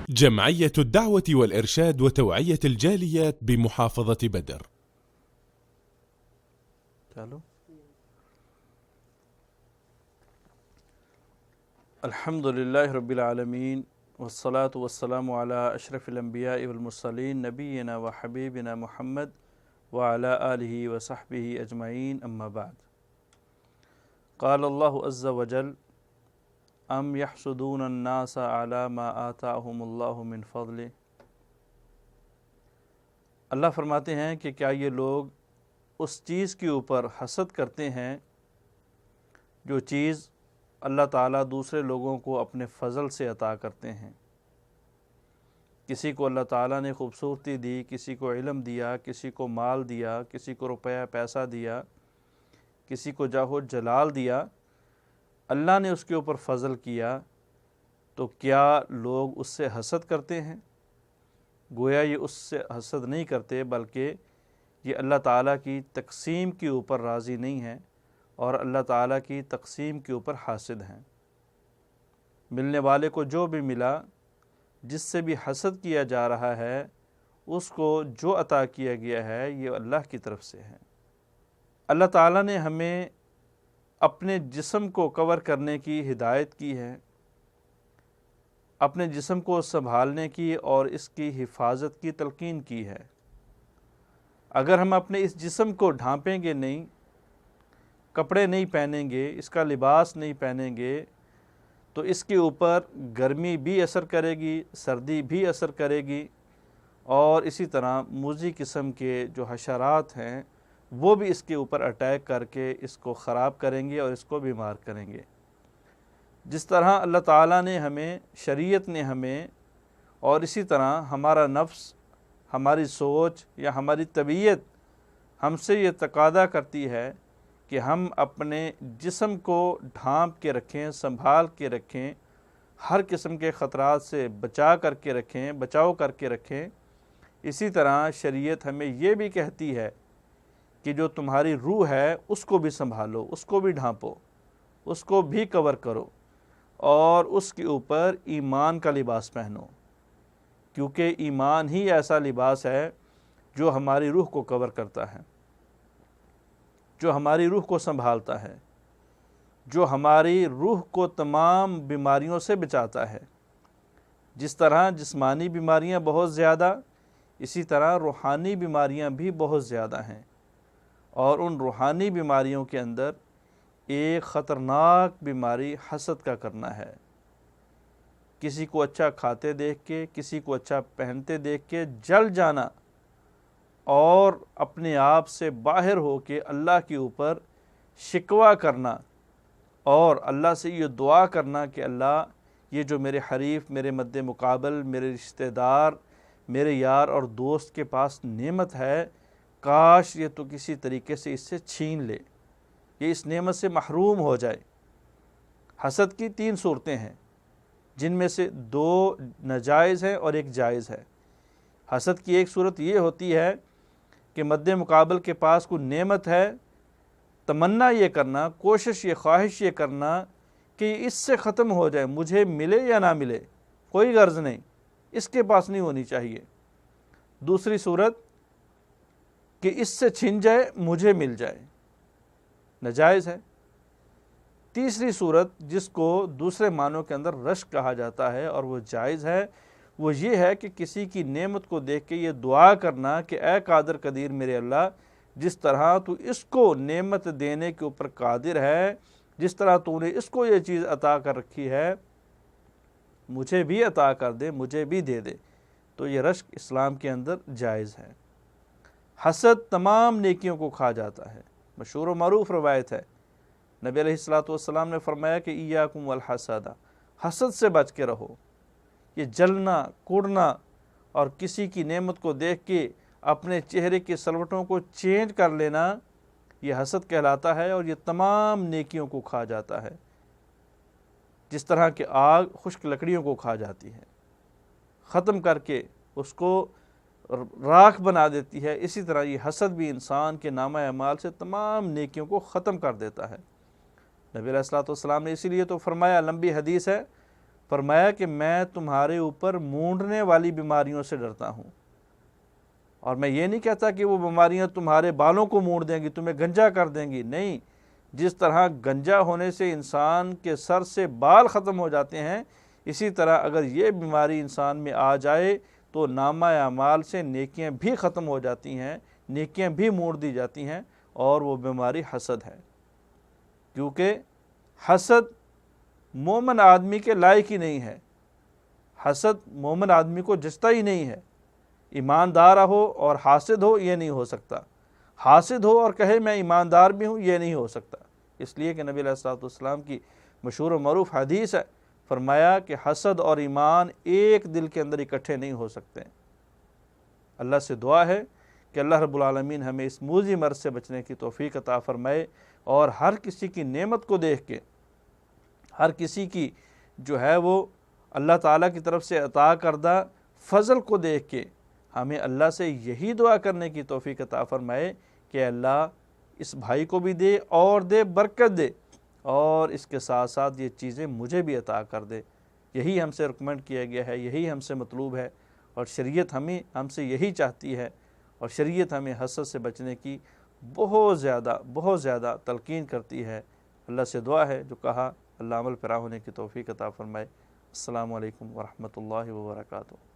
جمعية الدعوة والإرشاد وتوعية الجاليات بمحافظة بدر. الحمد لله رب العالمين والصلاة والسلام على أشرف الأنبياء والمرسلين نبينا وحبيبنا محمد وعلى آله وصحبه أجمعين أما بعد. قال الله عز وجل: أم يحسدون الناس على ما آتاهم الله من فضله. اللہ فرماتے ہیں کہ کیا یہ لوگ اس چیز کے اوپر حسد کرتے ہیں جو چیز اللہ تعالیٰ دوسرے لوگوں کو اپنے فضل سے عطا کرتے ہیں. کسی کو اللہ تعالیٰ نے خوبصورتی دی، کسی کو علم دیا، کسی کو مال دیا، کسی کو روپیہ پیسہ دیا، کسی کو جاہ و جلال دیا، اللہ نے اس کے اوپر فضل کیا، تو کیا لوگ اس سے حسد کرتے ہیں؟ گویا یہ اس سے حسد نہیں کرتے، بلکہ یہ اللہ تعالیٰ کی تقسیم کے اوپر راضی نہیں ہیں اور اللہ تعالیٰ کی تقسیم کے اوپر حاسد ہیں. ملنے والے کو جو بھی ملا، جس سے بھی حسد کیا جا رہا ہے، اس کو جو عطا کیا گیا ہے یہ اللہ کی طرف سے ہے. اللہ تعالیٰ نے ہمیں اپنے جسم کو کور کرنے کی ہدایت کی ہے، اپنے جسم کو سنبھالنے کی اور اس کی حفاظت کی تلقین کی ہے. اگر ہم اپنے اس جسم کو ڈھانپیں گے نہیں، کپڑے نہیں پہنیں گے، اس کا لباس نہیں پہنیں گے، تو اس کے اوپر گرمی بھی اثر کرے گی، سردی بھی اثر کرے گی، اور اسی طرح موذی قسم کے جو حشرات ہیں وہ بھی اس کے اوپر اٹیک کر کے اس کو خراب کریں گے اور اس کو بیمار کریں گے. جس طرح اللہ تعالیٰ نے ہمیں، شریعت نے ہمیں، اور اسی طرح ہمارا نفس، ہماری سوچ یا ہماری طبیعت ہم سے یہ تقاضا کرتی ہے کہ ہم اپنے جسم کو ڈھانپ کے رکھیں، سنبھال کے رکھیں، ہر قسم کے خطرات سے بچاؤ کر کے رکھیں. اسی طرح شریعت ہمیں یہ بھی کہتی ہے کہ جو تمہاری روح ہے اس کو بھی سنبھالو، اس کو بھی ڈھانپو، اس کو بھی کور کرو، اور اس کے اوپر ایمان کا لباس پہنو، کیونکہ ایمان ہی ایسا لباس ہے جو ہماری روح کو کور کرتا ہے، جو ہماری روح کو سنبھالتا ہے، جو ہماری روح کو تمام بیماریوں سے بچاتا ہے. جس طرح جسمانی بیماریاں بہت زیادہ، اسی طرح روحانی بیماریاں بھی بہت زیادہ ہیں، اور ان روحانی بیماریوں کے اندر ایک خطرناک بیماری حسد کا کرنا ہے. کسی کو اچھا کھاتے دیکھ کے، کسی کو اچھا پہنتے دیکھ کے جل جانا، اور اپنے آپ سے باہر ہو کے اللہ کے اوپر شکوہ کرنا اور اللہ سے یہ دعا کرنا کہ اللہ، یہ جو میرے حریف، میرے مد مقابل، میرے رشتہ دار، میرے یار اور دوست کے پاس نعمت ہے، کاش یہ تو کسی طریقے سے اس سے چھین لے، یہ اس نعمت سے محروم ہو جائے. حسد کی 3 صورتیں ہیں، جن میں سے 2 ناجائز ہیں اور 1 جائز ہے. حسد کی ایک صورت یہ ہوتی ہے کہ مد مقابل کے پاس کوئی نعمت ہے، تمنا یہ کرنا، کوشش یہ، خواہش یہ کرنا کہ اس سے ختم ہو جائے، مجھے ملے یا نہ ملے، کوئی غرض نہیں، اس کے پاس نہیں ہونی چاہیے. دوسری صورت کہ اس سے چھن جائے، مجھے مل جائے، ناجائز ہے. تیسری صورت جس کو دوسرے معنوں کے اندر رشک کہا جاتا ہے اور وہ جائز ہے، وہ یہ ہے کہ کسی کی نعمت کو دیکھ کے یہ دعا کرنا کہ اے قادر قدیر میرے اللہ، جس طرح تو اس کو نعمت دینے کے اوپر قادر ہے، جس طرح تو نے اس کو یہ چیز عطا کر رکھی ہے، مجھے بھی عطا کر دے، مجھے بھی دے دے. تو یہ رشک اسلام کے اندر جائز ہے. حسد تمام نیکیوں کو کھا جاتا ہے. مشہور و معروف روایت ہے، نبی علیہ الصلوۃ والسلام نے فرمایا کہ ایاکم والحسد، حسد سے بچ کے رہو. یہ جلنا، کوڑنا اور کسی کی نعمت کو دیکھ کے اپنے چہرے کے سلوٹوں کو چینج کر لینا، یہ حسد کہلاتا ہے، اور یہ تمام نیکیوں کو کھا جاتا ہے. جس طرح کہ آگ خشک لکڑیوں کو کھا جاتی ہے، ختم کر کے اس کو راکھ بنا دیتی ہے، اسی طرح یہ حسد بھی انسان کے نامہ اعمال سے تمام نیکیوں کو ختم کر دیتا ہے. نبی علیہ الصلوۃ والسلام نے اسی لیے تو فرمایا، لمبی حدیث ہے، فرمایا کہ میں تمہارے اوپر مونڈنے والی بیماریوں سے ڈرتا ہوں، اور میں یہ نہیں کہتا کہ وہ بیماریاں تمہارے بالوں کو مونڈ دیں گی، تمہیں گنجا کر دیں گی، نہیں، جس طرح گنجا ہونے سے انسان کے سر سے بال ختم ہو جاتے ہیں، اسی طرح اگر یہ بیماری انسان میں آ جائے تو نامہ اعمال سے نیکیاں بھی ختم ہو جاتی ہیں، نیکیاں بھی موڑ دی جاتی ہیں، اور وہ بیماری حسد ہے، کیونکہ حسد مومن آدمی کے لائق ہی نہیں ہے، حسد مومن آدمی کو جچتا ہی نہیں ہے، ایماندار ہو اور حاسد ہو یہ نہیں ہو سکتا، حاسد ہو اور کہے میں ایماندار بھی ہوں یہ نہیں ہو سکتا، اس لیے کہ نبی علیہ الصلوۃ والسلام کی مشہور و معروف حدیث ہے، فرمایا کہ حسد اور ایمان ایک دل کے اندر اکٹھے نہیں ہو سکتے۔ اللہ سے دعا ہے کہ اللہ رب العالمین ہمیں اس موذی مرض سے بچنے کی توفیق عطا فرمائے، اور ہر کسی کی نعمت کو دیکھ کے، ہر کسی کی جو ہے وہ اللہ تعالیٰ کی طرف سے عطا کردہ فضل کو دیکھ کے ہمیں اللہ سے یہی دعا کرنے کی توفیق عطا فرمائے کہ اللہ اس بھائی کو بھی دے اور دے، برکت دے، اور اس کے ساتھ ساتھ یہ چیزیں مجھے بھی عطا کر دے۔ یہی ہم سے ریکمنڈ کیا گیا ہے، یہی ہم سے مطلوب ہے، اور شریعت ہم سے یہی چاہتی ہے، اور شریعت ہمیں حسد سے بچنے کی بہت زیادہ تلقین کرتی ہے۔ اللہ سے دعا ہے جو کہا اللہ عمل پیرا ہونے کی توفیق عطا فرمائے۔ السلام علیکم ورحمۃ اللہ وبرکاتہ۔